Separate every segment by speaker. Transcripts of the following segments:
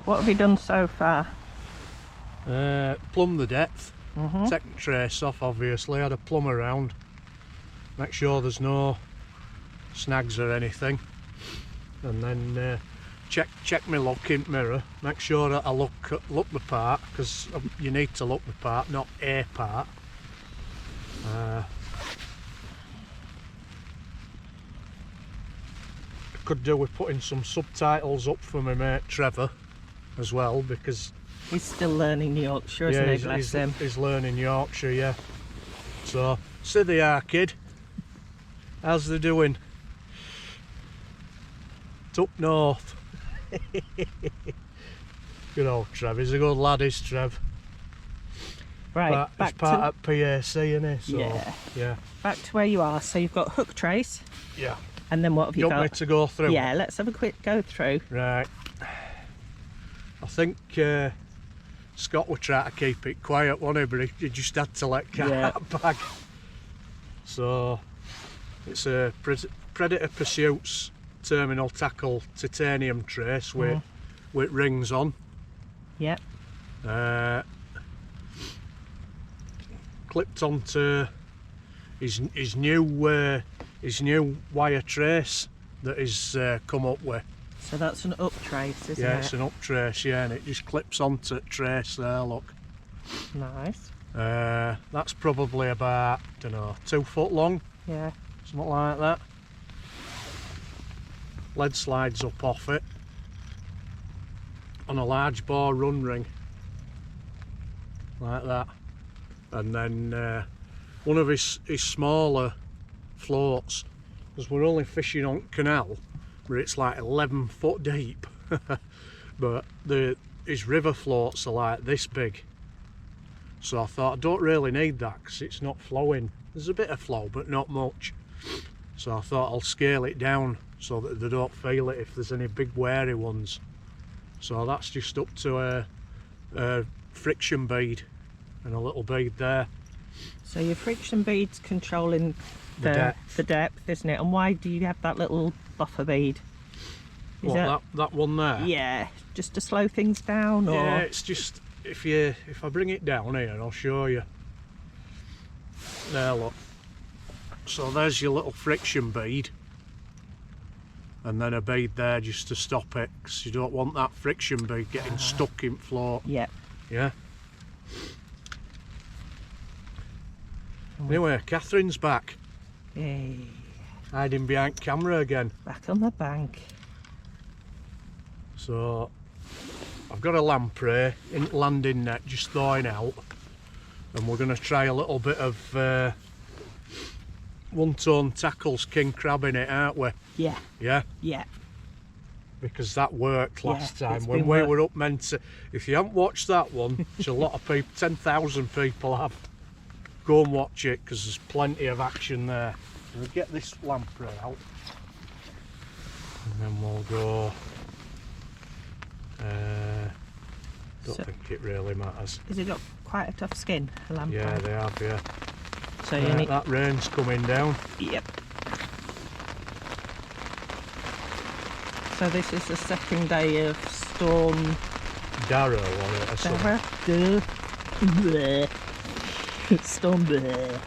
Speaker 1: What have you done so far?
Speaker 2: Plumb the depth, take the trace off obviously, had a plumb around, make sure there's no snags or anything, and then check my looking mirror, make sure that I look the part, because you need to look the part, not a part. Could do with putting some subtitles up for my mate Trevor as well, because
Speaker 1: he's still learning Yorkshire, isn't he? Bless him.
Speaker 2: He's learning Yorkshire, yeah. So, see they are, kid. How's they doing? It's up north. Good old Trev, he's a good lad, is Trev.
Speaker 1: Right,
Speaker 2: he's part at PAC, isn't he? So, yeah.
Speaker 1: Back to where you are. So you've got hook trace.
Speaker 2: Yeah.
Speaker 1: And then what have you got?
Speaker 2: You want me to go through?
Speaker 1: Yeah, let's have a quick go through.
Speaker 2: Right. I think Scott would try to keep it quiet, wasn't he? But he just had to let Cat bag. So it's a Predator Pursuits terminal tackle titanium trace with rings on.
Speaker 1: Yep.
Speaker 2: Clipped onto his new wire trace that he's come up with.
Speaker 1: So that's an up trace, isn't it?
Speaker 2: Yeah, it's an up trace, yeah, and it just clips onto trace there, look.
Speaker 1: Nice.
Speaker 2: That's probably about, I don't know, 2 foot long.
Speaker 1: Yeah.
Speaker 2: Something like that. Lead slides up off it on a large bore run ring. Like that. And then one of his smaller floats, because we're only fishing on Canal, where it's like 11 foot deep. But his river floats are like this big. So I thought I don't really need that because it's not flowing. There's a bit of flow but not much. So I thought I'll scale it down so that they don't feel it if there's any big wary ones. So that's just up to a friction bead and a little bead there.
Speaker 1: So your friction bead's controlling the depth, isn't it? And why do you have that little buffer bead?
Speaker 2: That one there?
Speaker 1: Yeah, just to slow things down, or?
Speaker 2: Yeah, it's just if I bring it down here and I'll show you. There, look. So there's your little friction bead, and then a bead there just to stop it, because you don't want that friction bead getting stuck in float.
Speaker 1: Yep.
Speaker 2: Yeah. Anyway, Catherine's back.
Speaker 1: Yay.
Speaker 2: Hiding behind camera again.
Speaker 1: Back on the bank.
Speaker 2: So I've got a lamprey in landing net just thawing out, and we're going to try a little bit of one-tone tackles king crab in it, aren't we?
Speaker 1: Yeah.
Speaker 2: Yeah?
Speaker 1: Yeah.
Speaker 2: Because that worked last time when we were up meant to. If you haven't watched that one, which a lot of people, 10,000 people have, go and watch it because there's plenty of action there. We'll get this lamprey out and then we'll go. Don't think it really matters.
Speaker 1: Has it got quite a tough skin, a lamprey?
Speaker 2: Yeah, they have, yeah.
Speaker 1: So you need...
Speaker 2: that rain's coming down.
Speaker 1: Yep. So this is the second day of storm...
Speaker 2: Darragh, wasn't it, or something?
Speaker 1: Darragh. Storm Darragh.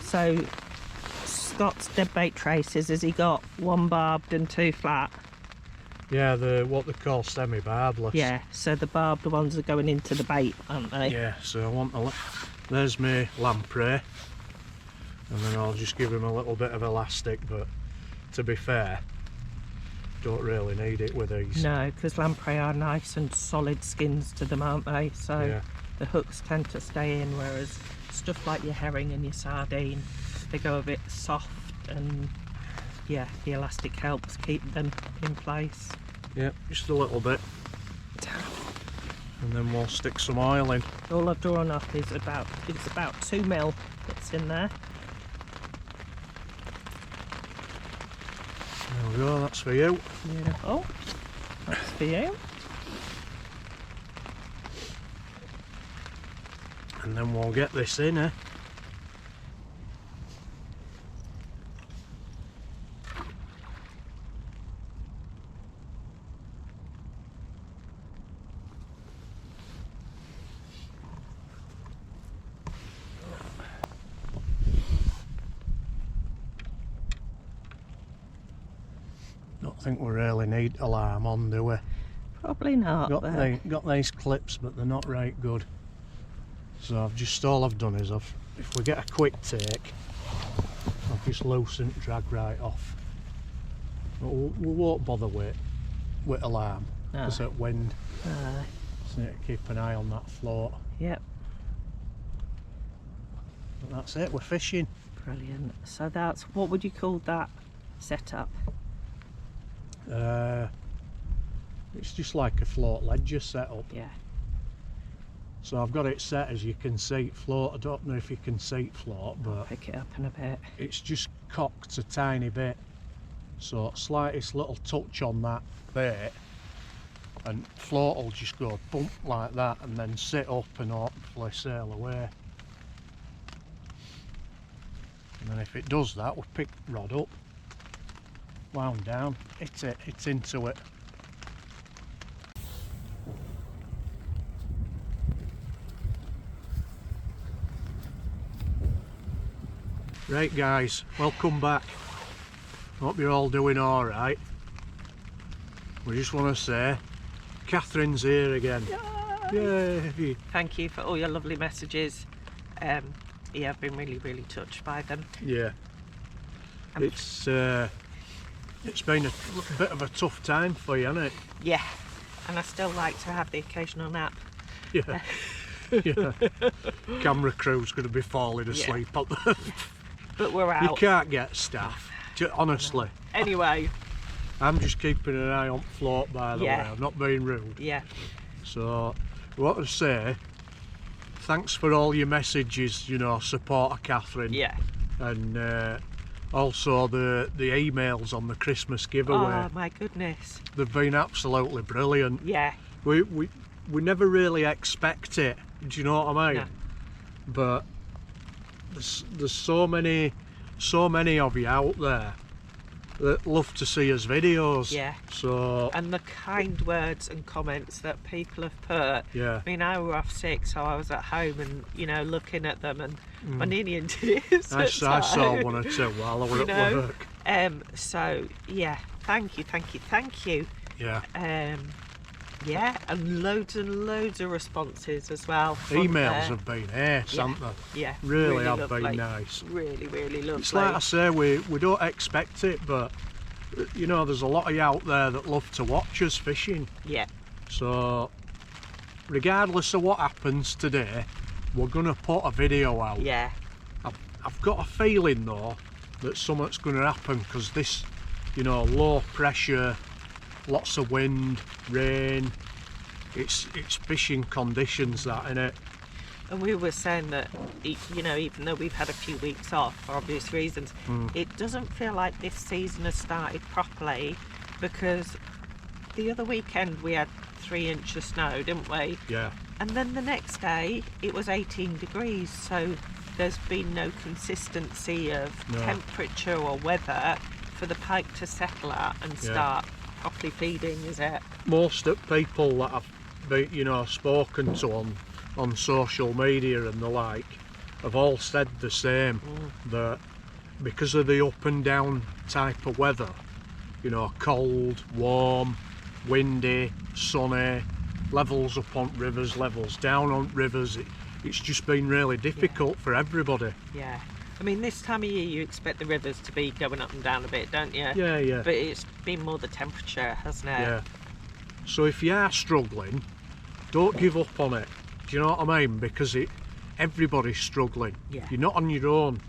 Speaker 1: So Scott's deadbait traces, has he got one barbed and two flat?
Speaker 2: Yeah, what they call semi-barbless.
Speaker 1: Yeah, so the barbed ones are going into the bait, aren't they?
Speaker 2: Yeah, so I want there's my lamprey, and then I'll just give him a little bit of elastic, but to be fair, don't really need it with these.
Speaker 1: No, because lamprey are nice and solid skins to them, aren't they? So yeah. The hooks tend to stay in, whereas stuff like your herring and your sardine, they go a bit soft, and yeah, the elastic helps keep them in place.
Speaker 2: Yeah, just a little bit. And then we'll stick some oil in.
Speaker 1: All I've drawn up is about 2 mil that's in there.
Speaker 2: There we go, that's for you.
Speaker 1: Beautiful. That's for you.
Speaker 2: And then we'll get this in, eh? Don't think we really need alarm on, do we?
Speaker 1: Probably not.
Speaker 2: Got these clips, but they're not right good. So all I've done is if we get a quick take, I've just loosened, drag right off. But we won't bother with alarm because at wind. So need to keep an eye on that float.
Speaker 1: Yep.
Speaker 2: But that's it. We're fishing.
Speaker 1: Brilliant. So that's, what would you call that setup?
Speaker 2: It's just like a float ledger setup.
Speaker 1: Yeah.
Speaker 2: So I've got it set as you can see it float. I don't know if you can see it float, but
Speaker 1: Pick it up in a bit.
Speaker 2: it's just cocked a tiny bit. So slightest little touch on that bait and float will just go bump like that and then sit up and hopefully sail away. And then if it does that, we'll pick rod up, wound down, hit it, it's into it. Right guys, welcome back. Hope you're all doing alright. We just want to say, Catherine's here again. Yay!
Speaker 1: Thank you for all your lovely messages. Yeah, I've been really touched by them.
Speaker 2: Yeah. It's been a bit of a tough time for you, hasn't it?
Speaker 1: Yeah, and I still like to have the occasional nap.
Speaker 2: Yeah. Yeah. Camera crew's going to be falling asleep. Yeah.
Speaker 1: But we're out.
Speaker 2: You can't get staff, honestly.
Speaker 1: Anyway.
Speaker 2: I'm just keeping an eye on float, by the way. I'm not being rude.
Speaker 1: Yeah.
Speaker 2: So, what to say, thanks for all your messages, you know, support of Catherine.
Speaker 1: Yeah.
Speaker 2: And also the emails on the Christmas giveaway.
Speaker 1: Oh my goodness.
Speaker 2: They've been absolutely brilliant.
Speaker 1: Yeah.
Speaker 2: We never really expect it, do you know what I mean?
Speaker 1: No.
Speaker 2: But there's so many of you out there that love to see us videos.
Speaker 1: Yeah.
Speaker 2: So,
Speaker 1: and the kind words and comments that people have put.
Speaker 2: Yeah.
Speaker 1: I mean, I was off sick, so I was at home and, you know, looking at them and I'm nearly in tears.
Speaker 2: I saw one or two while I was at work.
Speaker 1: So yeah, thank you.
Speaker 2: Yeah.
Speaker 1: Yeah, and loads of responses as well.
Speaker 2: Emails have been ace, haven't they?
Speaker 1: Yeah,
Speaker 2: really have
Speaker 1: lovely.
Speaker 2: been nice.
Speaker 1: Really lovely.
Speaker 2: It's like I say, we don't expect it, but you know, there's a lot of you out there that love to watch us fishing.
Speaker 1: Yeah.
Speaker 2: So regardless of what happens today, we're gonna put a video out.
Speaker 1: Yeah.
Speaker 2: I've got a feeling though that something's going to happen because this, you know, low pressure, lots of wind, rain, it's fishing conditions, that, innit?
Speaker 1: And we were saying that, you know, even though we've had a few weeks off for obvious reasons, it doesn't feel like this season has started properly, because the other weekend we had 3 inches of snow, didn't we?
Speaker 2: Yeah.
Speaker 1: And then the next day it was 18 degrees, so there's been no consistency of temperature or weather for the pike to settle at and start properly feeding, is it? Most
Speaker 2: people that I've been, you know, spoken to on social media and the like have all said the same, that because of the up and down type of weather, you know, cold, warm, windy, sunny, levels up on rivers, levels down on rivers, it's just been really difficult for everybody.
Speaker 1: Yeah. I mean, this time of year you expect the rivers to be going up and down a bit, don't you?
Speaker 2: Yeah, yeah.
Speaker 1: But it's been more the temperature, hasn't it?
Speaker 2: Yeah. So if you are struggling, don't give up on it. Do you know what I mean? Because everybody's struggling.
Speaker 1: Yeah.
Speaker 2: You're not on your own.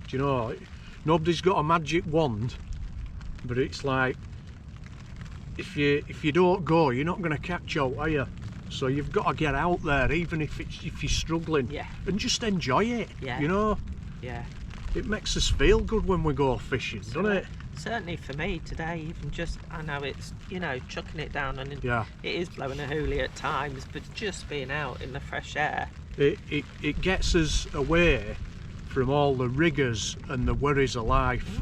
Speaker 2: Do you know? Nobody's got a magic wand, but it's like, if you don't go, you're not going to catch out, are you? So you've got to get out there, even if you're struggling, and just enjoy it.
Speaker 1: Yeah.
Speaker 2: You know.
Speaker 1: Yeah.
Speaker 2: It makes us feel good when we go fishing, doesn't it?
Speaker 1: Certainly for me today, even just, I know it's, you know, chucking it down and it is blowing a hoolie at times, but just being out in the fresh air
Speaker 2: it gets us away from all the rigours and the worries of life,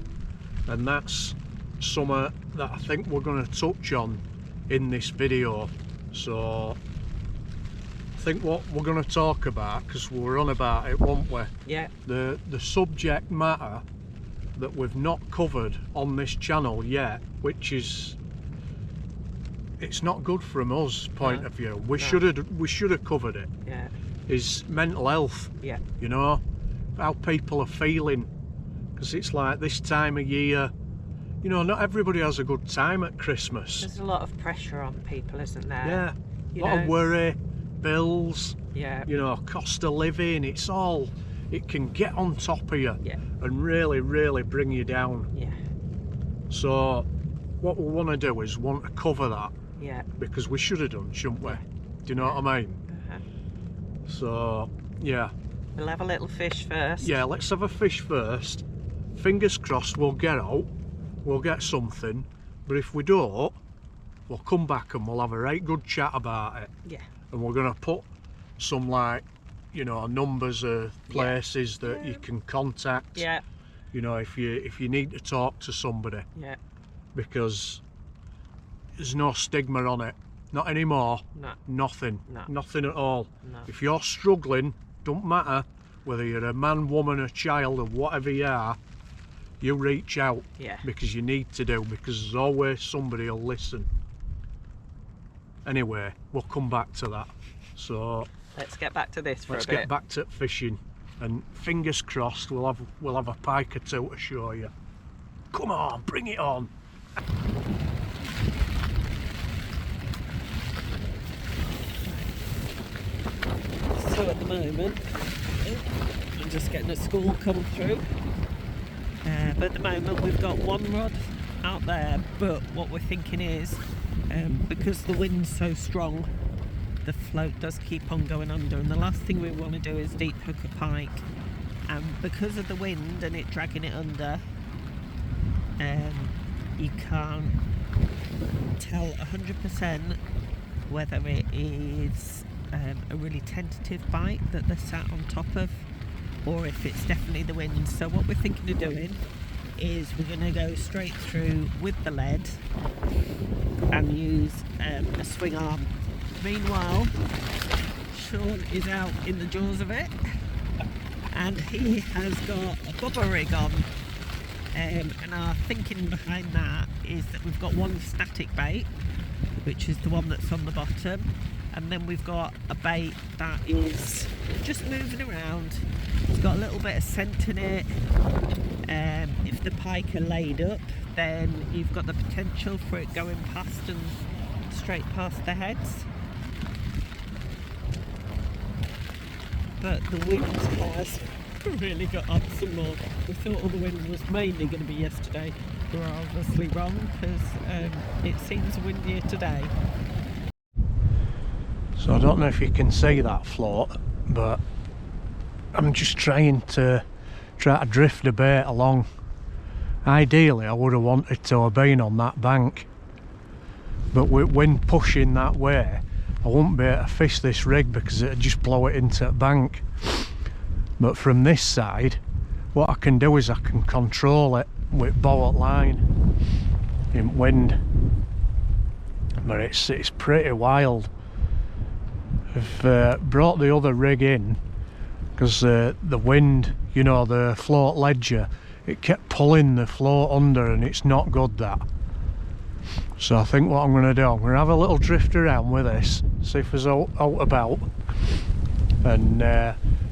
Speaker 2: and that's something that I think we're going to touch on in this video. So I think what we're going to talk about, because we were on about it, weren't we?
Speaker 1: Yeah.
Speaker 2: The subject matter that we've not covered on this channel yet, which is, it's not good from us point of view. We should have covered it.
Speaker 1: Yeah.
Speaker 2: Is mental health.
Speaker 1: Yeah.
Speaker 2: You know, how people are feeling, because it's like this time of year, you know, not everybody has a good time at Christmas.
Speaker 1: There's a lot of pressure on people, isn't there?
Speaker 2: Yeah, a lot of worry, bills,
Speaker 1: yeah,
Speaker 2: you know, cost of living, it's all, it can get on top of you,
Speaker 1: yeah,
Speaker 2: and really bring you down.
Speaker 1: Yeah.
Speaker 2: So what we want to do is want to cover that.
Speaker 1: Yeah.
Speaker 2: Because we should have done, shouldn't we? Do you know what I mean? So yeah,
Speaker 1: we'll have a little fish first.
Speaker 2: Yeah, let's have a fish first. Fingers crossed we'll get out, we'll get something, but if we don't, we'll come back and we'll have a right good chat about it.
Speaker 1: Yeah.
Speaker 2: And we're going to put some, like, you know, numbers of places that you can contact.
Speaker 1: Yeah.
Speaker 2: You know, if you need to talk to somebody.
Speaker 1: Yeah.
Speaker 2: Because there's no stigma on it. Not anymore.
Speaker 1: No.
Speaker 2: Nothing.
Speaker 1: No.
Speaker 2: Nothing at all.
Speaker 1: No.
Speaker 2: If you're struggling, don't matter whether you're a man, woman, a child, or whatever you are, you reach out.
Speaker 1: Yeah.
Speaker 2: Because you need to do, because there's always somebody who'll listen. Anyway, we'll come back to that. So
Speaker 1: let's get back to this for a bit.
Speaker 2: Let's get back to fishing, and fingers crossed we'll have a pike or two to show you. Come on, bring it on.
Speaker 1: So at the moment, I'm just getting a school come through. But at the moment we've got one rod out there, but what we're thinking is, because the wind's so strong, the float does keep on going under, and the last thing we want to do is deep hook a pike. And because of the wind and it dragging it under, you can't tell 100% whether it is a really tentative bite that they're sat on top of, or if it's definitely the wind. So what we're thinking of doing is we're going to go straight through with the lead and use a swing arm. Meanwhile, Sean is out in the jaws of it, and he has got a bobber rig on, and our thinking behind that is that we've got one static bait, which is the one that's on the bottom, and then we've got a bait that is just moving around. It's got a little bit of scent in it. If the pike are laid up, then you've got the potential for it going past and straight past the heads. But the wind has really got up some more. We thought all the wind was mainly going to be yesterday. We're obviously wrong, because it seems windier today.
Speaker 2: So I don't know if you can see that float, but I'm just trying to drift a bait along. Ideally I would have wanted to have been on that bank, but with wind pushing that way I won't be able to fish this rig because it'd just blow it into the bank. But from this side, what I can do is I can control it with boat line in wind. But it's pretty wild. I've brought the other rig in because the wind, you know, the float ledger, it kept pulling the float under, and it's not good, that. So I think what I'm going to do, I'm going to have a little drift around with this, see if there's out about, and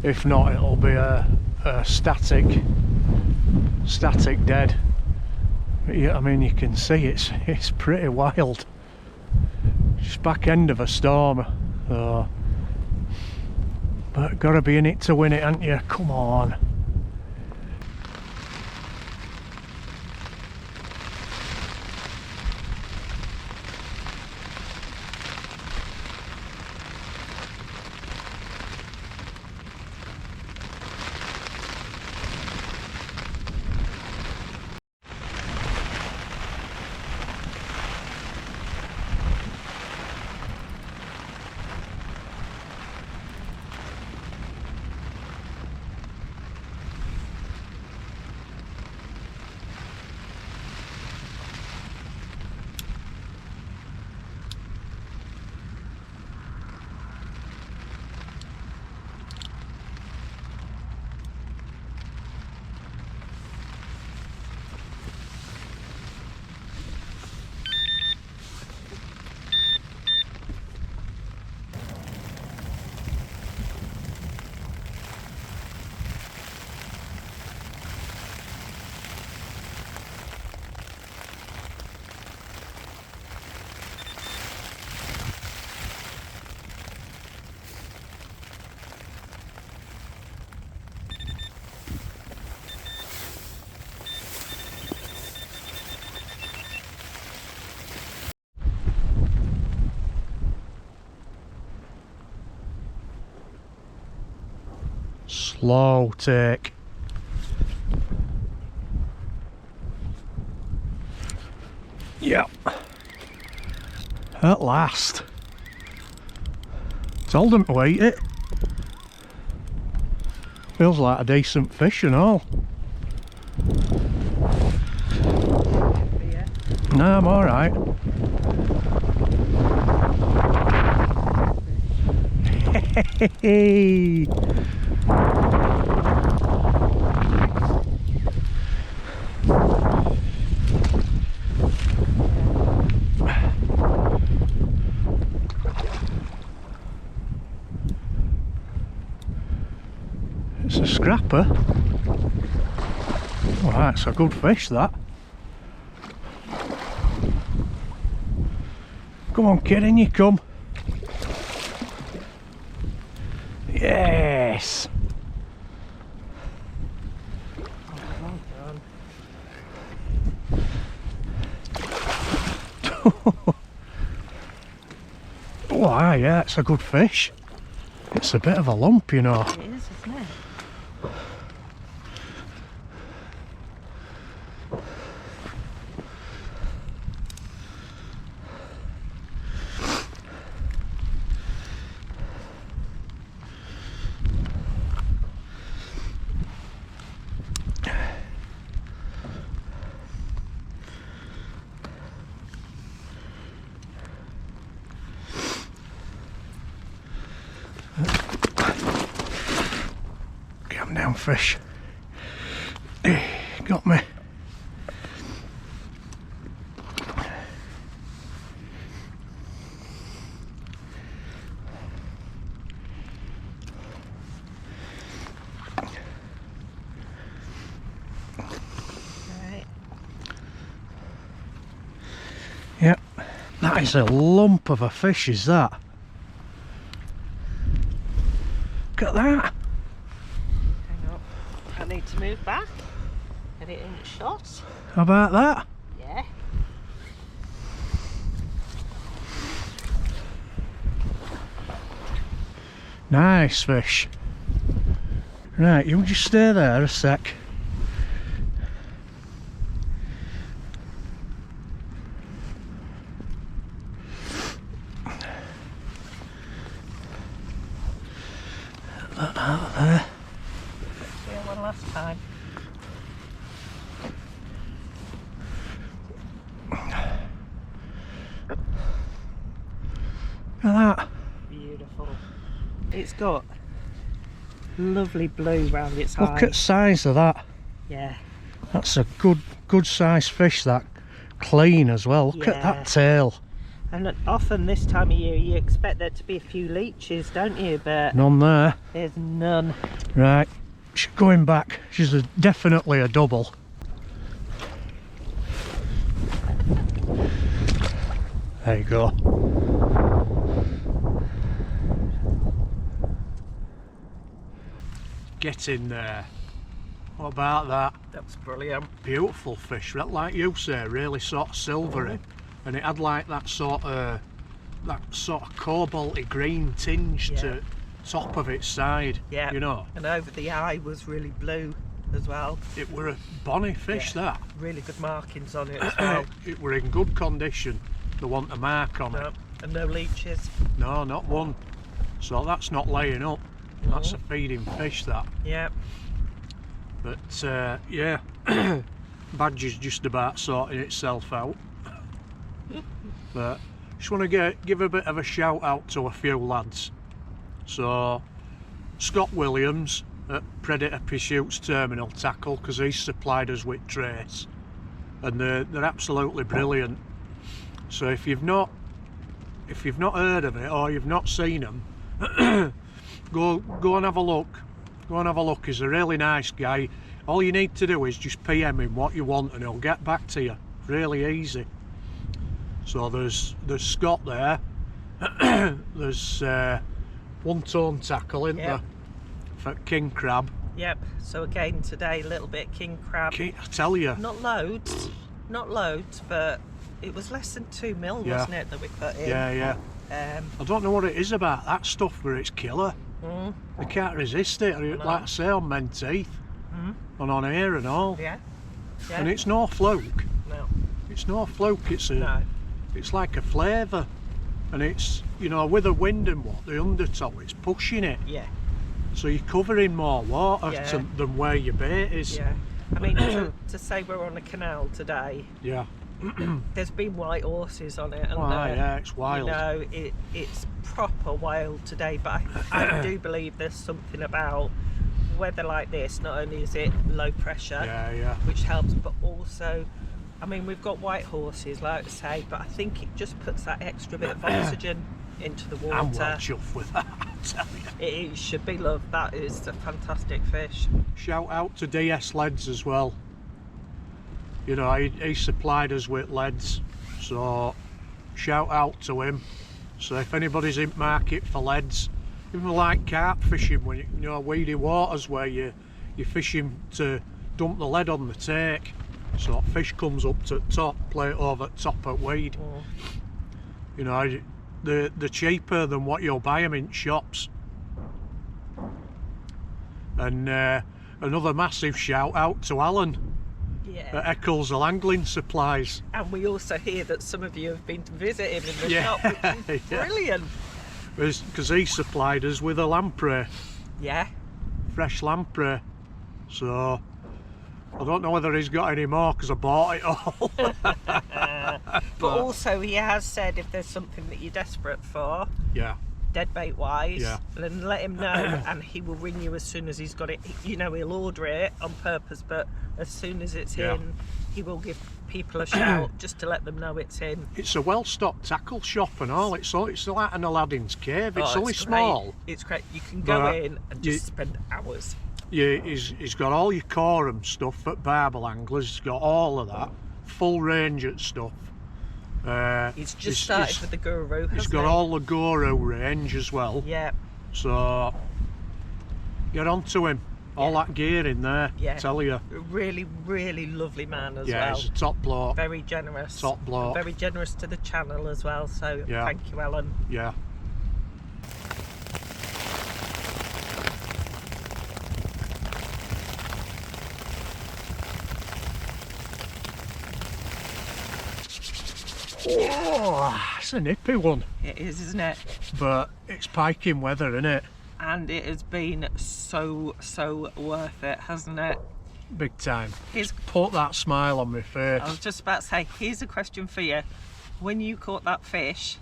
Speaker 2: if not, it'll be a static dead. Yeah, I mean, you can see it's pretty wild. Just back end of a storm, but gotta be in it to win it, haven't you? Come on. Slow take. Yep. At last. Told them to eat it. Feels like a decent fish and all. No, I'm alright. Hey. It's a scrapper. Oh, that's a good fish, that. Come on, kid, in you come. Yes. Oh, yeah, it's a good fish. It's a bit of a lump, you know.
Speaker 1: It is, isn't it?
Speaker 2: Calm down, fish. Got me.
Speaker 1: Right.
Speaker 2: Yep. That is a lump of a fish, is that? Look at that.
Speaker 1: Hang on. I need to move back. Get it in shot.
Speaker 2: How about that?
Speaker 1: Yeah.
Speaker 2: Nice fish. Right, you just stay there a sec. That out of there.
Speaker 1: Yeah, one last time.
Speaker 2: Look at that.
Speaker 1: Beautiful. It's got lovely blue round its eye.
Speaker 2: Look at the size of that.
Speaker 1: Yeah.
Speaker 2: That's a good size fish, that. Clean as well. Look at that tail.
Speaker 1: And often this time of year you expect there to be a few leeches, don't you? But
Speaker 2: None there.
Speaker 1: there's none.
Speaker 2: Right, she's going back. She's definitely a double. There you go. Get in there. What about that?
Speaker 1: That's brilliant.
Speaker 2: Beautiful fish, like you say, really sort of silvery, and it had like that sort of cobalty green tinge to top of its side.
Speaker 1: Yeah.
Speaker 2: You know.
Speaker 1: And over the eye was really blue as well.
Speaker 2: It were a bonny fish, that.
Speaker 1: Really good markings on it as well.
Speaker 2: It were in good condition. They want a mark on it.
Speaker 1: And no leeches.
Speaker 2: No, not one. So that's not laying up. That's a feeding fish, that.
Speaker 1: Yeah.
Speaker 2: But yeah, Badger's just about sorting itself out. But just want to give a bit of a shout out to a few lads. So Scott Williams at Predator Pursuits Terminal Tackle, because he's supplied us with trace, and they're absolutely brilliant. So if you've not heard of it or you've not seen them, go and have a look. Go and have a look. He's a really nice guy. All you need to do is just PM him what you want and he'll get back to you. Really easy. So there's Scott there. There's one-tone tackle, isn't there? For king crab.
Speaker 1: Yep. So again today a little bit king crab.
Speaker 2: I tell you.
Speaker 1: Not loads, but it was less than 2 mil, wasn't it, that we put in?
Speaker 2: Yeah. I don't know what it is about that stuff, but it's killer. They can't resist it. Like I say, on Menteith, and on here and all.
Speaker 1: Yeah.
Speaker 2: And it's no fluke.
Speaker 1: No.
Speaker 2: It's no fluke. It's a.
Speaker 1: No.
Speaker 2: It's like a flavour, and it's, you know, with the wind and what, the undertow, it's pushing it.
Speaker 1: Yeah.
Speaker 2: So you're covering more water than where your bait is.
Speaker 1: Yeah. I mean, to say we're on a canal today.
Speaker 2: Yeah.
Speaker 1: There's been white horses on it, and
Speaker 2: yeah, it's wild.
Speaker 1: You know, it's proper wild today. But I do believe there's something about weather like this. Not only is it low pressure, which helps, but also, I mean, we've got white horses, like I say, but I think it just puts that extra bit of oxygen into the water.
Speaker 2: I'm well chuffed with that, I tell you.
Speaker 1: It should be loved. That is a fantastic fish.
Speaker 2: Shout out to DS Leads as well. You know, he supplied us with leads, so shout out to him. So if anybody's in market for leads, even like carp fishing, when you know, weedy waters where you're fishing to dump the lead on the take, so fish comes up to the top, play it over top at weed. You know, they're cheaper than what you'll buy them in shops. And another massive shout out to Alan at Eccles the Angling Supplies.
Speaker 1: And we also hear that some of you have been to visit him in the shop, which is brilliant.
Speaker 2: Because he supplied us with a lamprey.
Speaker 1: Yeah.
Speaker 2: Fresh lamprey. So I don't know whether he's got any more because I bought it all.
Speaker 1: But also he has said if there's something that you're desperate for, dead bait wise, then let him know and he will ring you as soon as he's got it. You know, he'll order it on purpose, but as soon as it's in, he will give people a shout just to let them know it's in.
Speaker 2: It's a well-stocked tackle shop and all. It's like an Aladdin's cave. It's only small.
Speaker 1: It's great. You can go in and just spend hours.
Speaker 2: Yeah, he's got all your quorum stuff at Barbel Anglers. He's got all of that, full range of stuff.
Speaker 1: He's just started with the Guru.
Speaker 2: He's got all the Guru range as well.
Speaker 1: Yeah.
Speaker 2: So get on to him. All that gear in there. Yeah. Tell you.
Speaker 1: Really, really lovely man as well.
Speaker 2: Yeah, he's a top bloke.
Speaker 1: Very generous.
Speaker 2: Top bloke.
Speaker 1: Very generous to the channel as well. So thank you, Alan.
Speaker 2: Yeah. Oh, it's a nippy one.
Speaker 1: It is, isn't it?
Speaker 2: But it's piking weather, isn't it?
Speaker 1: And it has been so worth it, hasn't it?
Speaker 2: Big time. Put that smile on my face.
Speaker 1: I was just about to say, here's a question for you. When you caught that fish,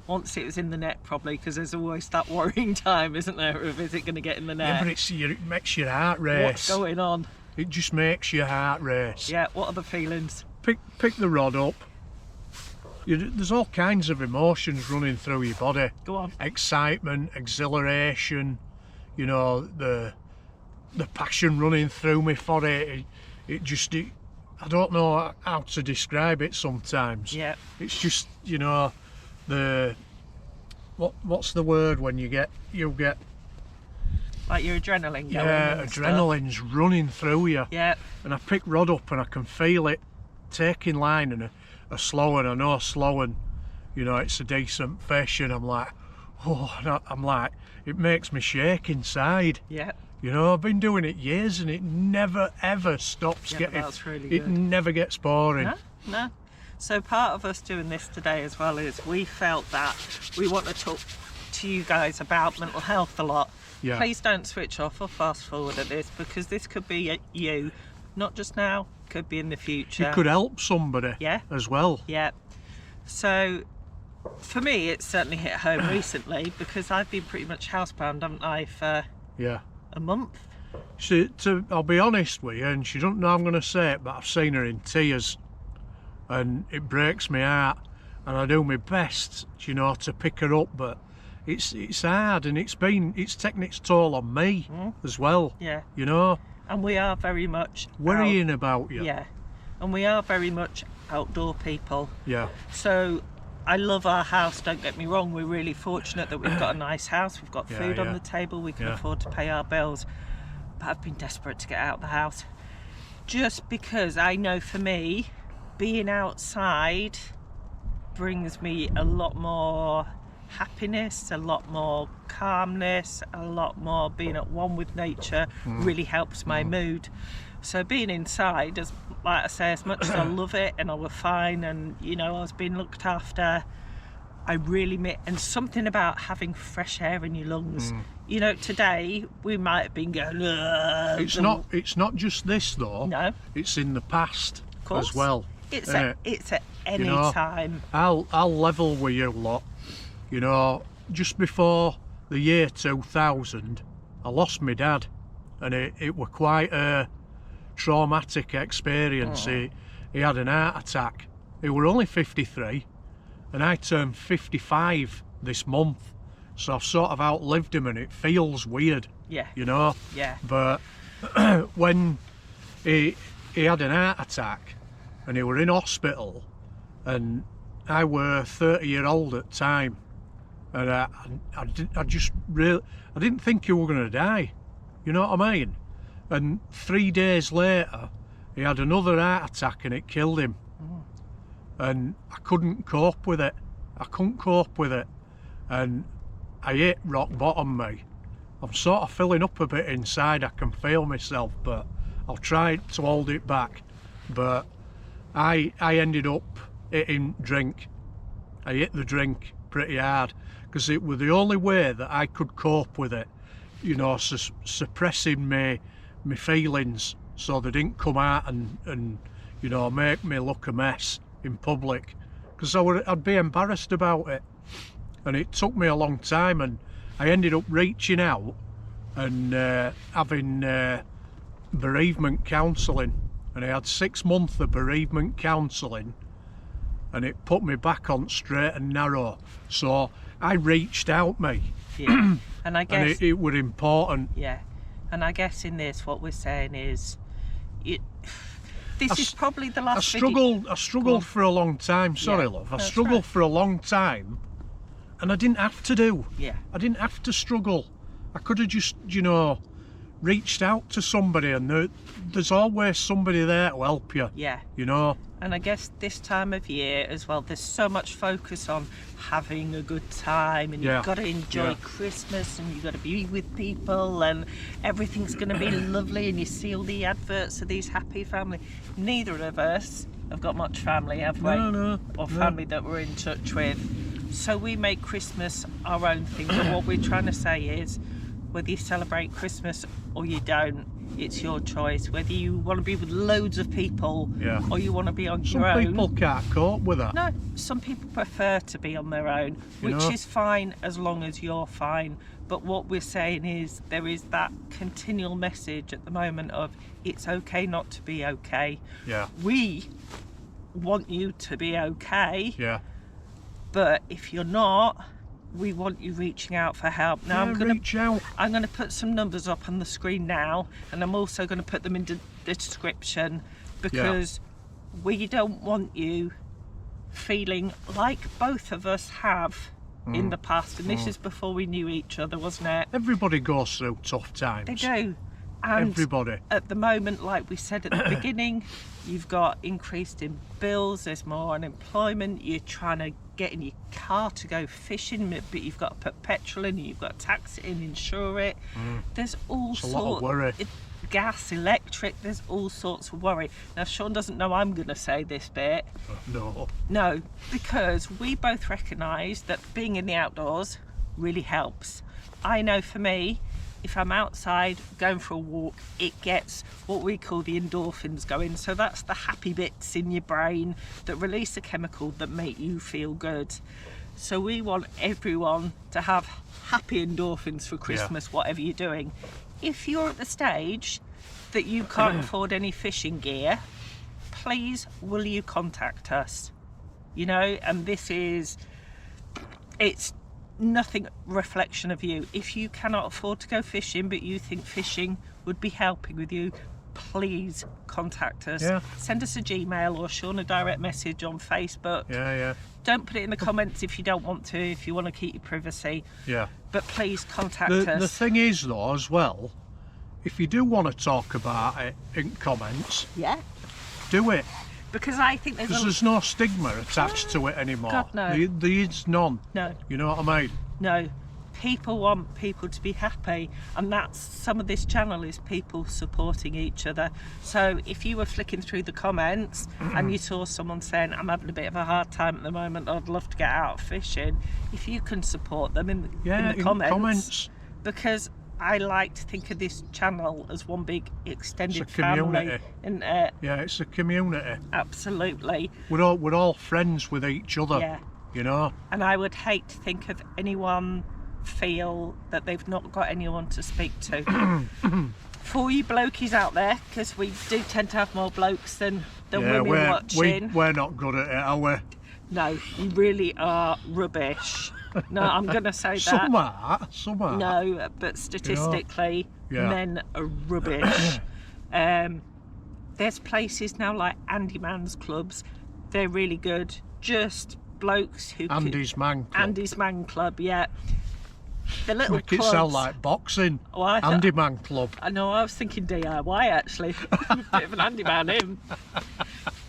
Speaker 1: once it was in the net probably, because there's always that worrying time, isn't there, of is it going to get in the net?
Speaker 2: Yeah, but it makes your heart race.
Speaker 1: What's going on?
Speaker 2: It just makes your heart race.
Speaker 1: Yeah, what are the feelings?
Speaker 2: Pick the rod up. There's all kinds of emotions running through your body.
Speaker 1: Go on.
Speaker 2: Excitement, exhilaration, you know, the passion running through me for it. I don't know how to describe it sometimes.
Speaker 1: Yeah.
Speaker 2: It's just, you know, what's the word when you get
Speaker 1: like your adrenaline going.
Speaker 2: Yeah, adrenaline's running through you.
Speaker 1: Yeah. And
Speaker 2: I pick rod up and I can feel it taking line and a slow one, I know slow one, you know, it's a decent fish, and I'm like, it makes me shake inside.
Speaker 1: Yeah.
Speaker 2: You know, I've been doing it years and it never ever stops getting.
Speaker 1: That's really good.
Speaker 2: It never gets boring.
Speaker 1: No. So part of us doing this today as well is we felt that we want to talk to you guys about mental health a lot. Yeah. Please don't switch off or fast forward at this, because this could be you, not just now, could be in the future.
Speaker 2: It could help somebody as well.
Speaker 1: Yeah. So for me it's certainly hit home recently, because I've been pretty much housebound, haven't I, for a month.
Speaker 2: I'll be honest with you, and she doesn't know I'm going to say it, but I've seen her in tears and it breaks my heart, and I do my best, you know, to pick her up, but it's hard, and it's taken its toll on me as well. Yeah. You know.
Speaker 1: And we are very much
Speaker 2: worrying about you.
Speaker 1: Yeah. And we are very much outdoor people.
Speaker 2: Yeah.
Speaker 1: So I love our house, don't get me wrong, we're really fortunate that we've got a nice house, we've got food on the table, we can afford to pay our bills. But I've been desperate to get out of the house. Just because I know for me, being outside brings me a lot more happiness, a lot more calmness, a lot more being at one with nature really helps my mood. So being inside, as like I say, as much as I love it and I was fine and you know I was being looked after, I really and something about having fresh air in your lungs. You know, today we might have been going,
Speaker 2: it's not just this though.
Speaker 1: No,
Speaker 2: it's in the past as well.
Speaker 1: It's at any time.
Speaker 2: I'll level with you lot. You know, just before the year 2000, I lost my dad, and it were quite a traumatic experience. He had an heart attack. He were only 53, and I turned 55 this month, so I've sort of outlived him, and it feels weird.
Speaker 1: Yeah.
Speaker 2: You know.
Speaker 1: Yeah.
Speaker 2: But when he had an heart attack, and he were in hospital, and I were 30-year-old at the time, and I just really, I didn't think he were going to die, you know what I mean? And 3 days later he had another heart attack and it killed him. And I couldn't cope with it. And I hit rock bottom, mate. I'm sort of filling up a bit inside, I can feel myself, but I'll try to hold it back. But I ended up hitting drink. I hit the drink pretty hard because it was the only way that I could cope with it, you know, suppressing my feelings so they didn't come out and you know, make me look a mess in public, because I'd be embarrassed about it. And it took me a long time, and I ended up reaching out and having bereavement counselling, and I had 6 months of bereavement counselling, and it put me back on straight and narrow. So I reached out, mate.
Speaker 1: Yeah. And I guess
Speaker 2: and it was important.
Speaker 1: Yeah. And I guess in this, what we're saying is, this is probably the last video.
Speaker 2: I struggled for a long time. Sorry, love. I struggled for a long time, and I didn't have to do.
Speaker 1: Yeah.
Speaker 2: I didn't have to struggle. I could have just, you know, reached out to somebody, and there's always somebody there to help you.
Speaker 1: Yeah.
Speaker 2: You know.
Speaker 1: And I guess this time of year as well, there's so much focus on having a good time, and you've got to enjoy Christmas, and you've got to be with people, and everything's going to be lovely, and you see all the adverts of these happy family. Neither of us have got much family, have we?
Speaker 2: No.
Speaker 1: Or family that we're in touch with. So we make Christmas our own thing, but what we're trying to say is, whether you celebrate Christmas or you don't, it's your choice. Whether you want to be with loads of people or you want to be on your own.
Speaker 2: Some people can't cope with that.
Speaker 1: No, some people prefer to be on their own, which is fine as long as you're fine. But what we're saying is there is that continual message at the moment of it's okay not to be okay.
Speaker 2: Yeah.
Speaker 1: We want you to be okay.
Speaker 2: Yeah.
Speaker 1: But if you're not, we want you reaching out for help. Now I'm going to put some numbers up on the screen now, and I'm also going to put them in the description, because we don't want you feeling like both of us have in the past, and this is before we knew each other, wasn't it?
Speaker 2: Everybody goes through tough times.
Speaker 1: They do. And
Speaker 2: everybody.
Speaker 1: At the moment, like we said at the beginning, you've got increased in bills, there's more unemployment, you're trying to get in your car to go fishing, but you've got to put petrol in, you've got to tax it in, insure it. There's all sorts.
Speaker 2: A lot of worry.
Speaker 1: Gas, electric, there's all sorts of worry. Now Sean doesn't know I'm going to say this bit. No, because we both recognise that being in the outdoors really helps. I know for me, if I'm outside going for a walk, it gets what we call the endorphins going. So that's the happy bits in your brain that release a chemical that make you feel good. So we want everyone to have happy endorphins for Christmas, whatever you're doing. If you're at the stage that you can't afford any fishing gear, please will you contact us? You know, and it's nothing reflection of you. If you cannot afford to go fishing but you think fishing would be helping with you, please contact us. Send us a Gmail or Sean a direct message on Facebook. Don't put it in the comments if you don't want to, if you want to keep your privacy. But please contact us.
Speaker 2: The thing is though as well, if you do want to talk about it in comments,
Speaker 1: do
Speaker 2: it.
Speaker 1: because I think
Speaker 2: there's no stigma attached to it anymore.
Speaker 1: God, no.
Speaker 2: There is none.
Speaker 1: No.
Speaker 2: You know what I mean?
Speaker 1: No. People want people to be happy, and that's some of this channel is people supporting each other. So if you were flicking through the comments and you saw someone saying, I'm having a bit of a hard time at the moment, I'd love to get out fishing, if you can support them in the comments, because I like to think of this channel as one big extended family, isn't it?
Speaker 2: Yeah, it's a community.
Speaker 1: Absolutely.
Speaker 2: We're all friends with each other.
Speaker 1: Yeah.
Speaker 2: You know.
Speaker 1: And I would hate to think of anyone feel that they've not got anyone to speak to. For you blokies out there, because we do tend to have more blokes than women watching.
Speaker 2: We're not good at it, are we?
Speaker 1: No, you really are rubbish. No, I'm going to say that.
Speaker 2: Some are.
Speaker 1: No, but statistically, men are rubbish. There's places now like Andy Man's clubs. They're really good. Just blokes who
Speaker 2: Andy's Man Club.
Speaker 1: Andy's Man Club, yeah. The little
Speaker 2: Make
Speaker 1: clubs.
Speaker 2: it sound like boxing.
Speaker 1: Oh,
Speaker 2: Andy Man Club.
Speaker 1: I know, I was thinking DIY actually. A bit of an Andy Man in.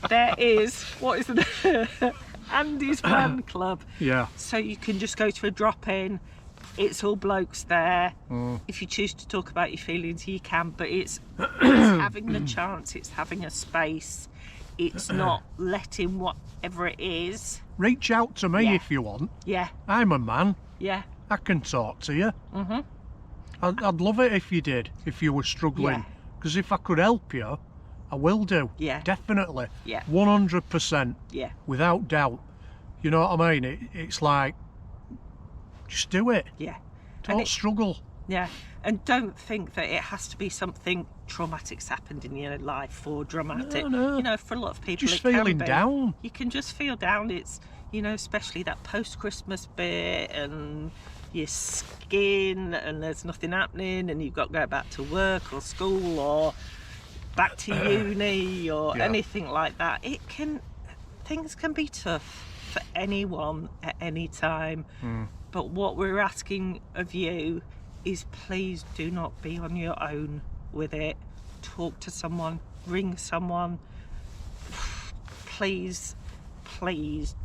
Speaker 1: There is, what is it? Andy's Man Club.
Speaker 2: Yeah.
Speaker 1: So you can just go to a drop-in. It's all blokes there. If you choose to talk about your feelings, you can, but it's having the chance, it's having a space. It's not letting whatever it is.
Speaker 2: Reach out to me if you want.
Speaker 1: Yeah.
Speaker 2: I'm a man.
Speaker 1: Yeah.
Speaker 2: I can talk to you. I'd love it if you did, if you were struggling. Because if I could help you, I will do.
Speaker 1: Yeah.
Speaker 2: Definitely.
Speaker 1: Yeah.
Speaker 2: 100%.
Speaker 1: Yeah.
Speaker 2: Without doubt. You know what I mean? It's like, just do it.
Speaker 1: Yeah.
Speaker 2: Don't struggle.
Speaker 1: Yeah. And don't think that it has to be something traumatic's happened in your life or dramatic.
Speaker 2: No.
Speaker 1: You know, for a lot of people,
Speaker 2: Just
Speaker 1: it
Speaker 2: feeling
Speaker 1: can be.
Speaker 2: down.
Speaker 1: You can just feel down. It's, you know, especially that post-Christmas bit and your skin and there's nothing happening and you've got to go back to work or school or back to uni or anything like that. Things can be tough for anyone at any time. But what we're asking of you is please do not be on your own with it. Talk to someone, ring someone. Please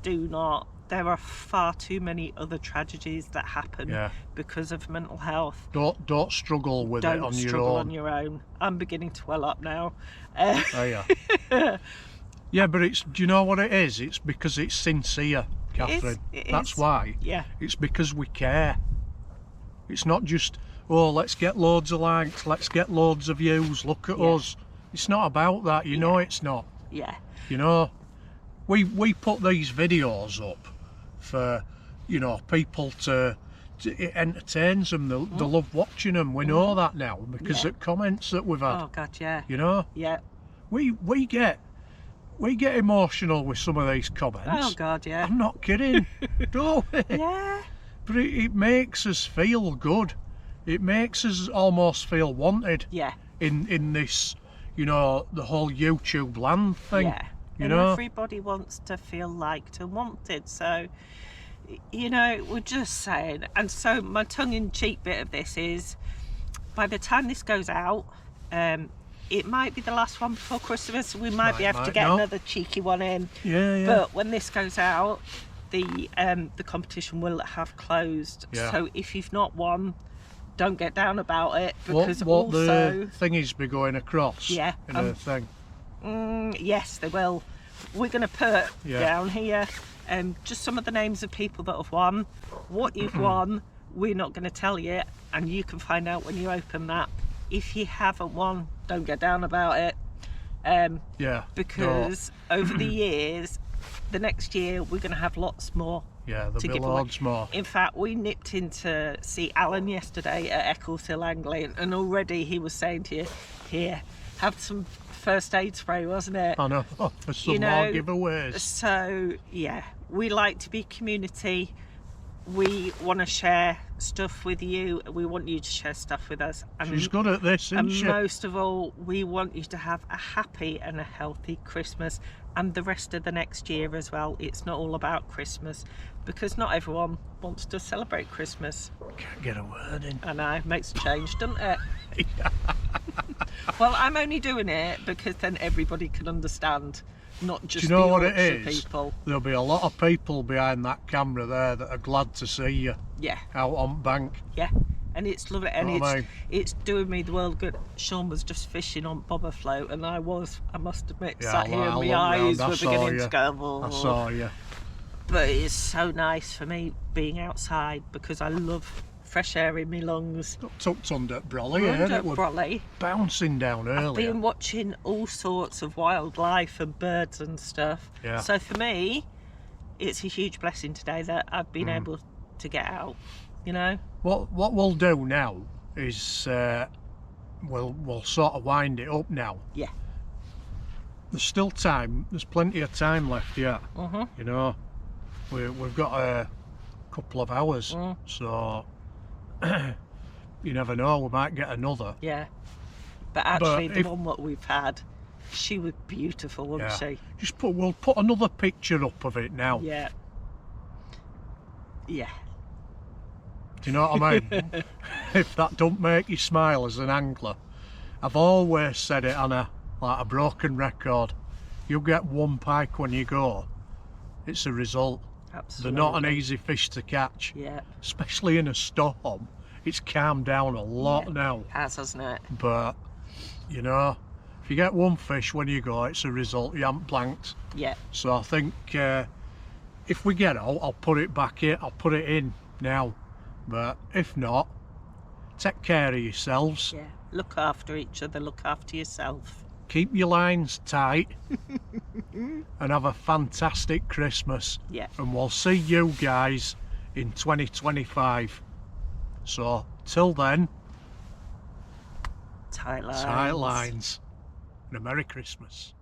Speaker 1: do not. There are far too many other tragedies that happen because of mental health.
Speaker 2: Don't struggle with it on your own.
Speaker 1: Don't struggle on your own. I'm beginning to well up now.
Speaker 2: Yeah, but do you know what it is? It's because it's sincere, Catherine. That's why.
Speaker 1: Yeah.
Speaker 2: It's because we care. It's not just, oh, let's get loads of likes, let's get loads of views, look at us. It's not about that, you know it's not.
Speaker 1: Yeah.
Speaker 2: You know, we put these videos up for, you know, people to it entertains them, they love watching them. We know that now because of comments that we've had.
Speaker 1: Oh God, yeah.
Speaker 2: You know?
Speaker 1: Yeah.
Speaker 2: We get emotional with some of these comments.
Speaker 1: Oh God, yeah.
Speaker 2: I'm not kidding. Don't we?
Speaker 1: Yeah.
Speaker 2: But it makes us feel good. It makes us almost feel wanted.
Speaker 1: Yeah.
Speaker 2: In this, you know, the whole YouTube land thing.
Speaker 1: Yeah.
Speaker 2: You know?
Speaker 1: Everybody wants to feel liked and wanted. So, you know, we're just saying. And so my tongue-in-cheek bit of this is, by the time this goes out, it might be the last one before Christmas. We might be able to get another cheeky one in.
Speaker 2: Yeah.
Speaker 1: But when this goes out, the competition will have closed.
Speaker 2: Yeah.
Speaker 1: So if you've not won, don't get down about it, because
Speaker 2: what
Speaker 1: also
Speaker 2: the thingies be going across.
Speaker 1: Yeah.
Speaker 2: In a thing.
Speaker 1: Yes, they will. We're going to put down here just some of the names of people that have won. What you've won, we're not going to tell you, and you can find out when you open that. If you haven't won, don't get down about it. Because over the years, the next year we're going to have lots more.
Speaker 2: Yeah, there'll be loads more.
Speaker 1: In fact, we nipped in to see Alan yesterday at Eccles Hill Angling, and already he was saying to you, here, have some first aid spray, wasn't it?
Speaker 2: I know, for some more giveaways.
Speaker 1: So, yeah, we like to be community. We want to share stuff with you. We want you to share stuff with us. And,
Speaker 2: she's good at this, isn't she?
Speaker 1: And most of all, we want you to have a happy and a healthy Christmas and the rest of the next year as well. It's not all about Christmas, because not everyone wants to celebrate Christmas.
Speaker 2: Can't get a word in.
Speaker 1: I know, it makes a change, doesn't it? Well, I'm only doing it because then everybody can understand. not just
Speaker 2: Do you know
Speaker 1: the
Speaker 2: what it
Speaker 1: Yorkshire
Speaker 2: is?
Speaker 1: people.
Speaker 2: There'll be a lot of people behind that camera there that are glad to see you
Speaker 1: Yeah,
Speaker 2: out on bank.
Speaker 1: yeah. And it's lovely, and
Speaker 2: Know what I mean?
Speaker 1: it's doing me the world good. Sean was just fishing on bobber float, and I must admit,
Speaker 2: Yeah,
Speaker 1: sat here and my eyes were beginning to go. Oh.
Speaker 2: I saw you.
Speaker 1: But it's so nice for me being outside because I love fresh air in my lungs.
Speaker 2: Tucked under Brolly,
Speaker 1: We're
Speaker 2: yeah,
Speaker 1: under
Speaker 2: it was
Speaker 1: Brolly.
Speaker 2: bouncing down
Speaker 1: I've
Speaker 2: earlier.
Speaker 1: been watching all sorts of wildlife and birds and stuff.
Speaker 2: Yeah.
Speaker 1: So for me, it's a huge blessing today that I've been
Speaker 2: Mm.
Speaker 1: able to get out. You know.
Speaker 2: What we'll do now is we'll sort of wind it up now.
Speaker 1: Yeah.
Speaker 2: There's still time. There's plenty of time left yet. You know, we've got a couple of hours, so you never know. We might get another.
Speaker 1: Yeah. But actually,
Speaker 2: But
Speaker 1: the one that we've had, she was beautiful, wasn't she?
Speaker 2: We'll put another picture up of it now.
Speaker 1: Yeah. Yeah.
Speaker 2: Do you know what I mean? If that don't make you smile as an angler, I've always said it on a broken record. You get one pike when you go. It's a result.
Speaker 1: Absolutely.
Speaker 2: They're not an easy fish to catch.
Speaker 1: Yeah.
Speaker 2: Especially in a storm. It's calmed down a lot now.
Speaker 1: Hasn't it?
Speaker 2: But, you know, if you get one fish when you go, it's a result. You haven't blanked.
Speaker 1: Yeah.
Speaker 2: So I think if we get out, I'll put it back in. I'll put it in now. But if not, take care of yourselves.
Speaker 1: Yeah. Look after each other. Look after yourself.
Speaker 2: Keep your lines tight. And have a fantastic Christmas.
Speaker 1: Yeah.
Speaker 2: And we'll see you guys in 2025. So, till then,
Speaker 1: Tight lines.
Speaker 2: tight lines. And a Merry Christmas.